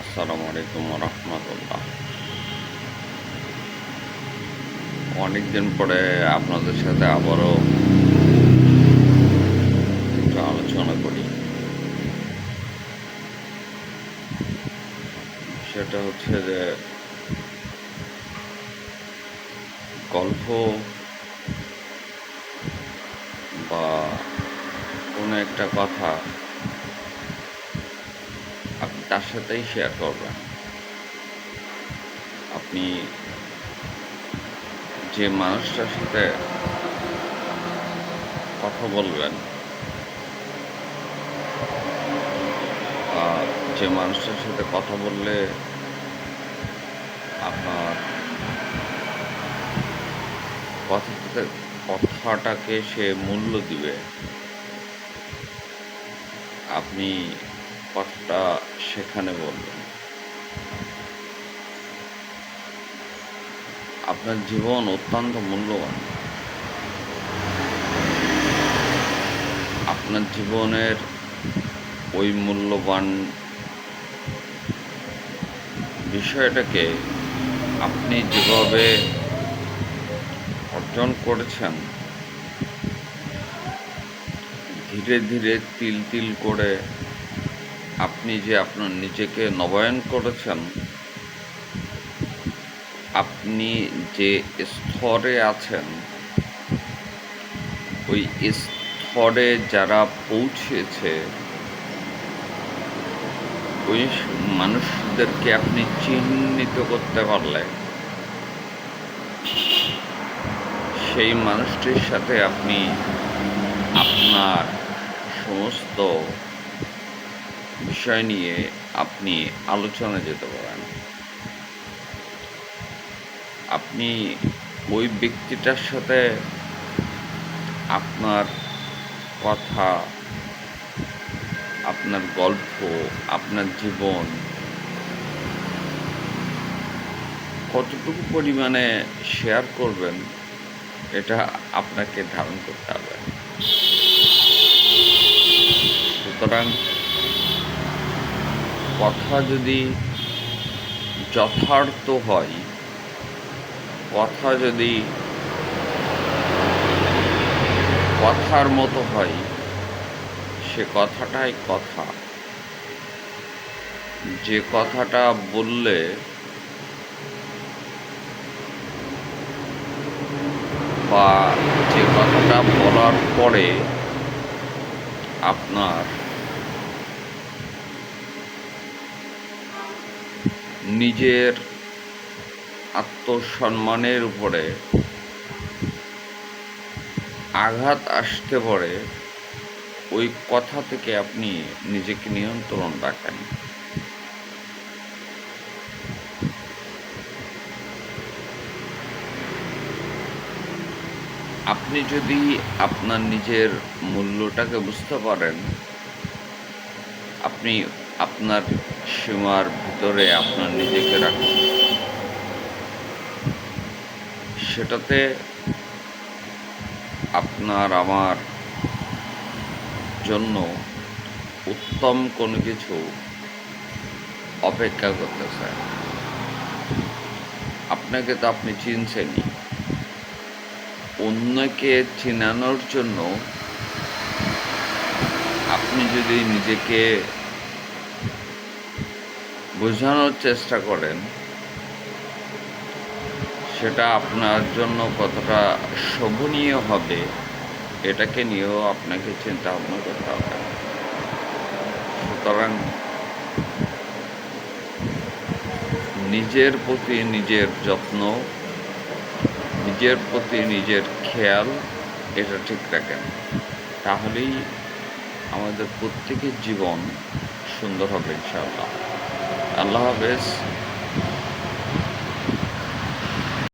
আসসালামু আলাইকুম রহমতুল্লাহ। অনেকদিন পরে আপনাদের সাথে আবারও একটু আলোচনা করি। সেটা হচ্ছে যে গল্প বা কোনো একটা কথা আপনি তার সাথেই শেয়ার করবেন। আপনি যে মানুষটার সাথে কথা বলবেন বা যে মানুষটার সাথে কথা বললে আপনার কথাটাকে সে মূল্য দিবে, আপনি কথাটা সেখানে বলবেন। আপনার জীবন অত্যন্ত মূল্যবান। আপনার জীবনের ওই মূল্যবান বিষয়টাকে আপনি যেভাবে অর্জন করেছেন, ধীরে ধীরে তিল তিল করে আপনি যে আপনার নিজেকে নবায়ন করেছেন, আপনি যে স্তরে আছেন ওই স্তরে যারা পৌঁছেছে ওই মানুষদেরকে আপনি চিহ্নিত করতে পারলে সেই মানুষটির সাথে আপনি আপনার সমস্ত বিষয় নিয়ে আপনি আলোচনা যেতে পারেন। আপনি ওই ব্যক্তিটার সাথে আপনার কথা, আপনার গল্প, আপনার জীবন কতটুকু পরিমাণে শেয়ার করবেন, এটা আপনাকে ধারণ করতে হবে। সুতরাং কথা যদি যথার্থ হয়, কথা যদি কথার মতো হয়, সে কথাটাই কথা। যে কথাটা বললে বা যে কথাটা বলার পরে আপনার নিজের আত্মসম্মানের উপরে আঘাত আসতে পারে, ওই কথা থেকে আপনি নিজেকে নিয়ন্ত্রণ রাখেন। আপনি যদি আপনার নিজের মূল্যটাকে বুঝতে পারেন, আপনি আপনার সীমার ভিতরে আপনার নিজেকে রাখুন। সেটাতে আপনার আমার জন্য উত্তম কোনো কিছু অপেক্ষা করতেছে। আপনাকে তো আপনি চিনছেনই। অন্যকে চিনানোর জন্য আপনি যদি নিজেকে বোঝানোর চেষ্টা করেন, সেটা আপনার জন্য কতটা শোভনীয় হবে, এটাকে নিয়েও আপনাকে চিন্তা ভাবনা করতে হবে। সুতরাং নিজের প্রতি নিজের যত্ন, নিজের প্রতি নিজের খেয়াল, এটা ঠিক রাখেন। তাহলেই আমাদের প্রত্যেকের জীবন সুন্দর হবে ইনশাআল্লাহ। আল্লাহ হাফেজ।